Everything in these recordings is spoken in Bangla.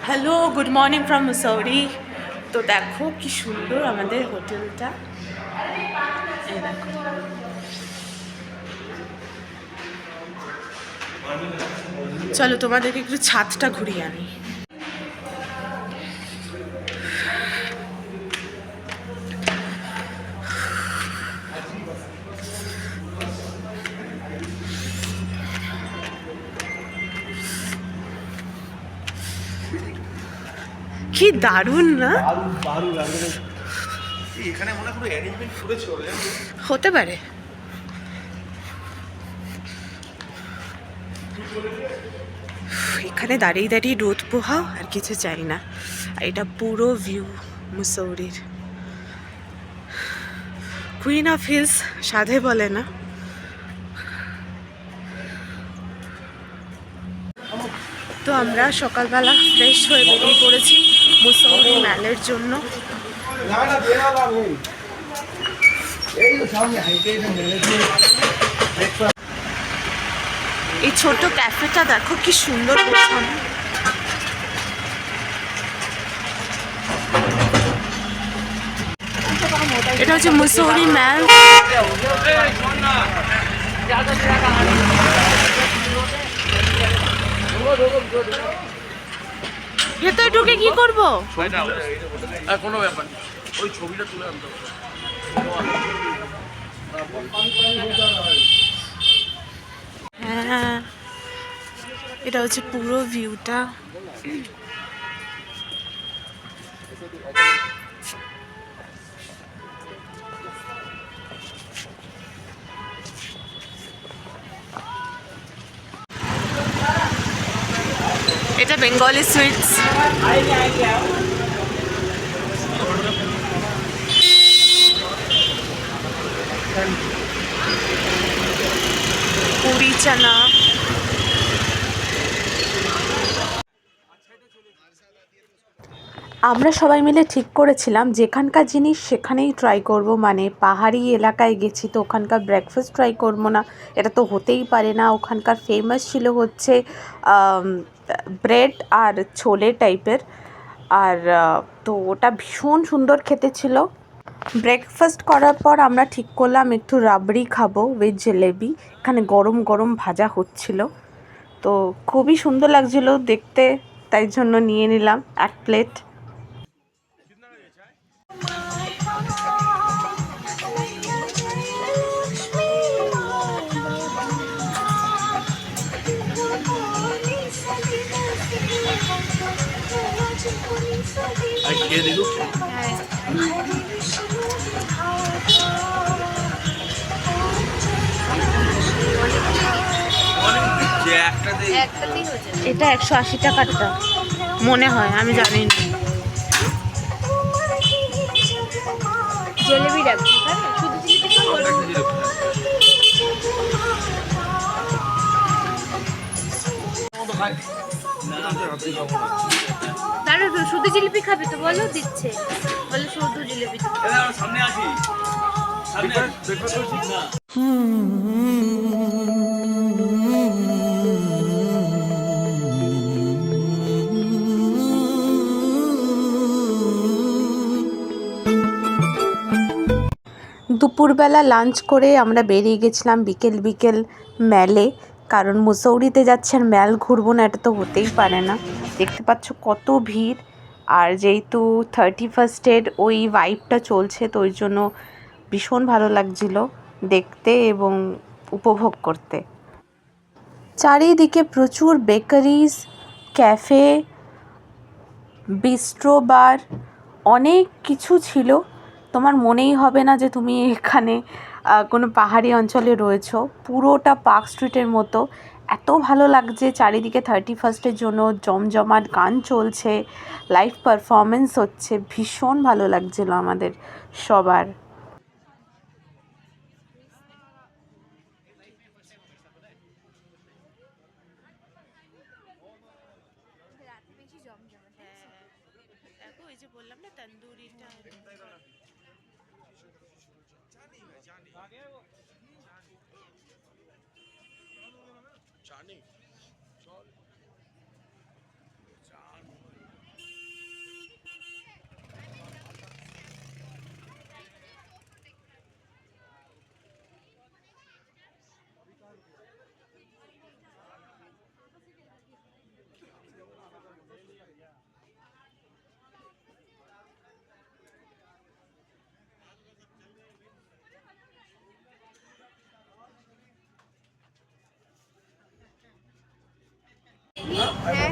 Hello, good morning from Mussoorie. তো দেখো কি সুন্দর আমাদের হোটেলটা। এই দেখো, চলো তোমাদেরকে একটু ছাদটা ঘুরিয়ে আনি। কি দারুণ না? এখানে মনে করে অ্যারেঞ্জমেন্ট করেছে ওরা। হতে পারে। এখানে দাঁড়িয়ে দাঁড়িয়ে রোদ পোহাও আর কিছু চাই না। আর এটা পুরো ভিউ মুসৌরির। কুইন অফ হিলস সাধে বলে না? তো আমরা সকালবেলা ফ্রেশ হয়ে বেরিয়ে পড়েছি মুসৌরি ম্যালের জন্য। এই ছোট ক্যাফেটা দেখো কি সুন্দর গোছানো। এটা হচ্ছে মুসৌরি ম্যাল। ভেতরে ঢুকে কি করবো? কোনো ব্যাপার নেই, ওই ছবিটা তুলে আনতে হবে। হ্যাঁ, এটা হচ্ছে পুরো ভিউটা। এটা বেঙ্গলি সুইটস। পুরি চানা। আমরা সবাই মিলে ঠিক করেছিলাম যেখানকার জিনিস সেখানেই ট্রাই করব, মানে পাহাড়ি এলাকায় গেছি তো ওখানকার ব্রেকফাস্ট ট্রাই করবো না, এটা তো হতেই পারে না। ওখানকার ফেমাস ছিল হচ্ছে ব্রেড আর ছোলে টাইপের। আর তো ওটা ভীষণ সুন্দর খেতে ছিল। ব্রেকফাস্ট করার পর আমরা ঠিক করলাম একটু রাবড়ি খাবো উইথ জিলেবি। এখানে গরম গরম ভাজা হচ্ছিল, তো খুবই সুন্দর লাগছিল দেখতে, তাই জন্য নিয়ে নিলাম এক প্লেট। আর খেয়ে দেখুন। এটা 180 টাকারটা মনে হয়, আমি জানি না। জিলেবি রাখবি, শুধু জিলেবি দাঁড়া, তো শুধু জিলিপি খাবে তো বলো, দিচ্ছে বলে শুধু জিলিপি। সামনে আসি, দুপুরবেলা লাঞ্চ করে আমরা বেরিয়ে গেছিলাম বিকেল বিকেল ম্যালে, কারণ মুসৌরিতে যাচ্ছে আর ম্যাল ঘুরবো না এটা তো হতেই পারে না। দেখতে পাচ্ছ কত ভিড়, আর যেহেতু 31st ওই ভাইবটা চলছে তো ওই জন্য ভীষণ ভালো লাগছিল দেখতে এবং উপভোগ করতে। চারিদিকে প্রচুর বেকারিজ, ক্যাফে, বিস্ট্রো, বার, অনেক কিছু ছিল। তোমার মনেই হবে না যে তুমি এখানে কোনো পাহাড়ি অঞ্চলে রয়েছো। পুরোটা পার্ক স্ট্রিটের মতো, এত ভালো লাগছে। চারিদিকে 31st জন্য জমজমাট গান চলছে, লাইভ পারফরমেন্স হচ্ছে, ভীষণ ভালো লাগছিলো আমাদের সবার। দেখো এই যে বললাম না তন্দুরিটা। জানি চল। হ্যাঁ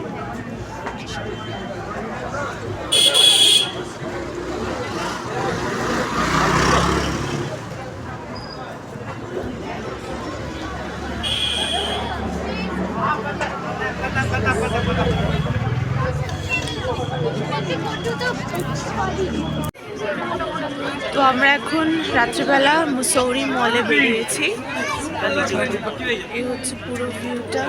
তো আমরা এখন রাত্রিবেলা মুসৌরি মলে বেরিয়েছি। এই হচ্ছে পুরো ভিউটা।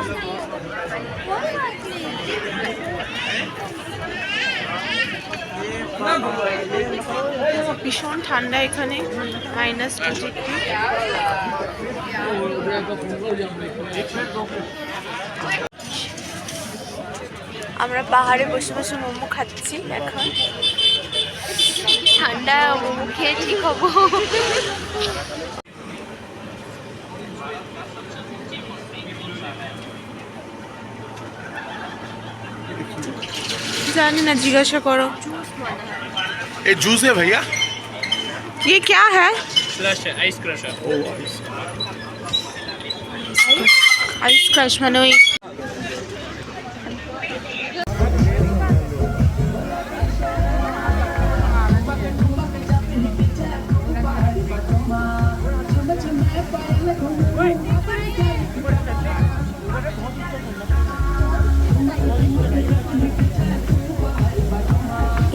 ভীষণ ঠান্ডা এখানে, -2 ডিগ্রি। আমরা পাহাড়ে বসে বসে মোমো খাচ্ছি এখন। ঠান্ডা মোমো খেয়ে ঠিক হবো। जानी ना, जिज्ञासा करो। ये जूस है भैया? ये क्या है? क्रश है, आइस क्रश है। आइस क्रश माने ওই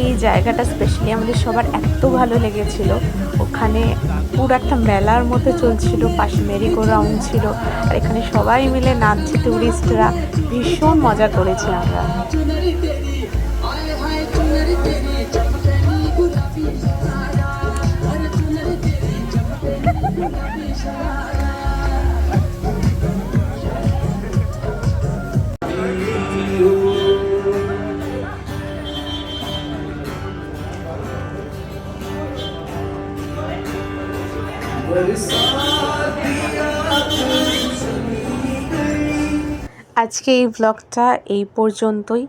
এই জায়গাটা স্পেশালি আমাদের সবার এত ভালো লেগেছিল। ওখানে পুরো একটা মেলার মতো চলছিল, পাশে মেরিগো রাউন্ড ছিল, আর এখানে সবাই মিলে নাচছে টুরিস্টরা। ভীষণ মজা করেছি আমরা। আজকে এই ব্লগটা এই পর্যন্তই।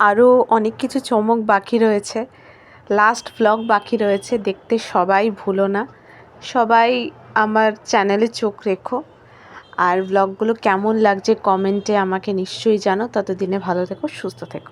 আরও অনেক কিছু চমক বাকি রয়েছে, লাস্ট ব্লগ বাকি রয়েছে, দেখতে সবাই ভুলো না। সবাই আমার চ্যানেলে চোখ রেখো, আর ব্লগগুলো কেমন লাগছে কমেন্টে আমাকে নিশ্চয়ই জানো। ততদিনে ভালো থেকো, সুস্থ থেকো।